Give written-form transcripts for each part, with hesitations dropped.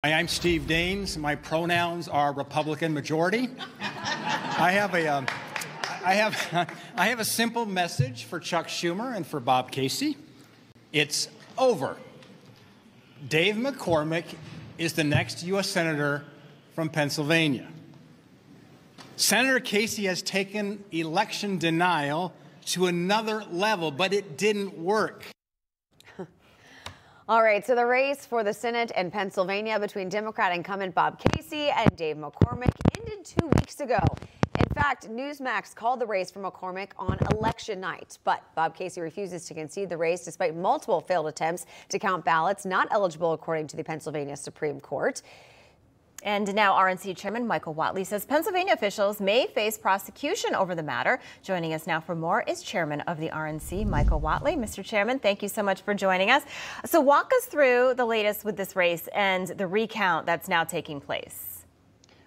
Hi, I'm Steve Daines. My pronouns are Republican majority. I have a simple message for Chuck Schumer and for Bob Casey. It's over. Dave McCormick is the next U.S. Senator from Pennsylvania. Senator Casey has taken election denial to another level, but it didn't work. All right, so the race for the Senate in Pennsylvania between Democrat incumbent Bob Casey and Dave McCormick ended 2 weeks ago. In fact, Newsmax called the race for McCormick on election night, but Bob Casey refuses to concede the race despite multiple failed attempts to count ballots not eligible according to the Pennsylvania Supreme Court. And now RNC Chairman Michael Whatley says Pennsylvania officials may face prosecution over the matter. Joining us now for more is Chairman of the RNC, Michael Whatley. Mr. Chairman, thank you so much for joining us. So walk us through the latest with this race and the recount that's now taking place.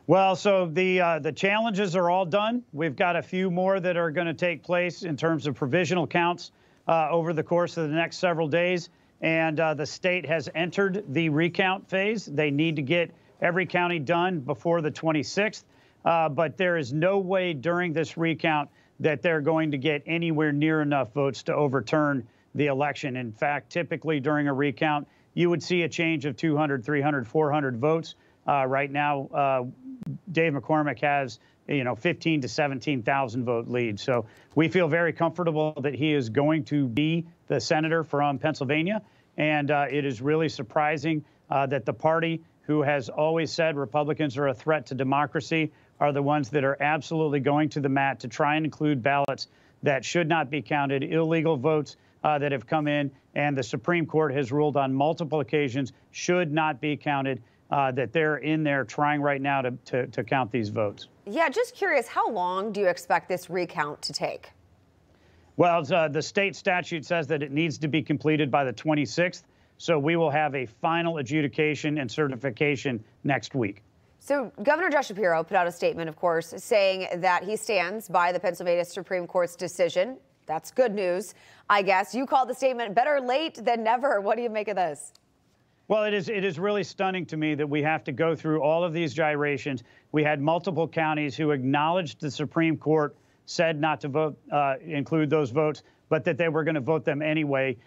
Well, so the challenges are all done. We've got a few more that are going to take place in terms of provisional counts over the course of the next several days. And the state has entered the recount phase. They need to get every county done before the 26th, but there is no way during this recount that they're going to get anywhere near enough votes to overturn the election. In fact, typically during a recount, you would see a change of 200, 300, 400 votes. Right now, Dave McCormick has, 15 to 17,000 vote lead. So we feel very comfortable that he is going to be the senator from Pennsylvania. And it is really surprising that the party who has always said Republicans are a threat to democracy are the ones that are absolutely going to the mat to try and include ballots that should not be counted, illegal votes that have come in, and the Supreme Court has ruled on multiple occasions should not be counted, that they're in there trying right now to count these votes. Yeah, just curious, how long do you expect this recount to take? Well, the state statute says that it needs to be completed by the 26th. So we will have a final adjudication and certification next week. So Governor Josh Shapiro put out a statement, of course, saying that he stands by the Pennsylvania Supreme Court's decision. That's good news, I guess. You called the statement better late than never. What do you make of this? Well, it is really stunning to me that we have to go through all of these gyrations. We had multiple counties who acknowledged the Supreme Court said not to vote, include those votes, but that they were going to vote them anyway,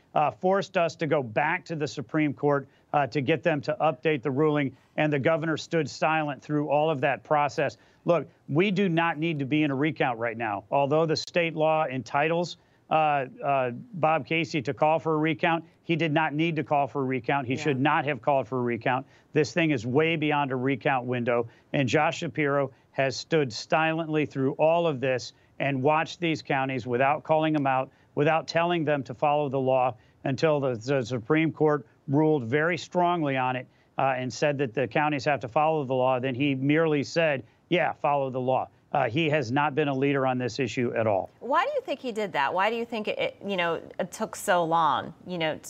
forced us to go back to the Supreme Court to get them to update the ruling, and the governor stood silent through all of that process. Look, we do not need to be in a recount right now. Although the state law entitles Bob Casey to call for a recount, he did not need to call for a recount. He should not have called for a recount. This thing is way beyond a recount window, and Josh Shapiro has stood silently through all of this and watched these counties without calling them out, without telling them to follow the law until the Supreme Court ruled very strongly on it and said that the counties have to follow the law. Then he merely said, yeah, follow the law. He has not been a leader on this issue at all. Why do you think he did that? Why do you think it took so long,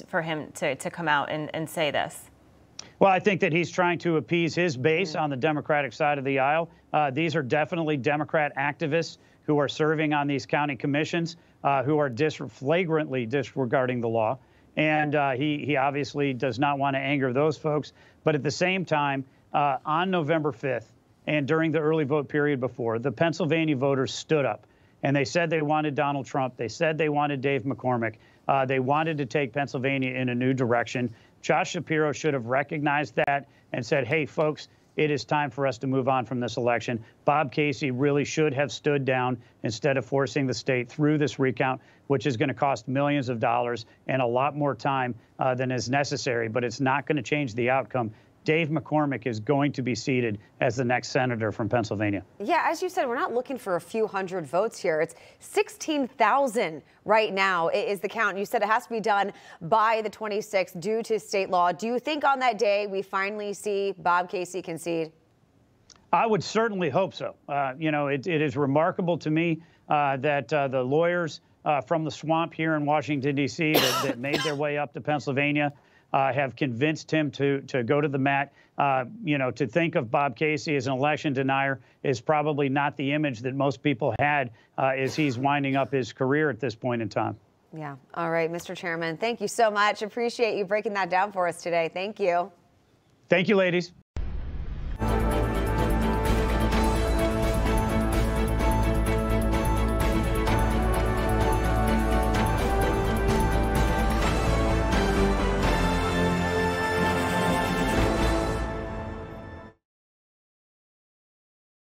for him to come out and say this? Well, I think that he's trying to appease his base on the Democratic side of the aisle. These are definitely Democrat activists who are serving on these county commissions, who are flagrantly disregarding the law. And he obviously does not want to anger those folks. But at the same time, on November 5th, and during the early vote period before, the Pennsylvania voters stood up. And they said they wanted Donald Trump. They said they wanted Dave McCormick. They wanted to take Pennsylvania in a new direction. Josh Shapiro should have recognized that and said, hey, folks, it is time for us to move on from this election. Bob Casey really should have stood down instead of forcing the state through this recount, which is going to cost millions of dollars and a lot more time than is necessary. But it's not going to change the outcome. Dave McCormick is going to be seated as the next senator from Pennsylvania. Yeah, as you said, we're not looking for a few hundred votes here. It's 16,000 right now is the count. You said it has to be done by the 26th due to state law. Do you think on that day we finally see Bob Casey concede? I would certainly hope so. It is remarkable to me that the lawyers from the swamp here in Washington, D.C. that made their way up to Pennsylvania have convinced him to go to the mat. To think of Bob Casey as an election denier is probably not the image that most people had as he's winding up his career at this point in time. Yeah. All right, Mr. Chairman, thank you so much. Appreciate you breaking that down for us today. Thank you. Thank you, ladies.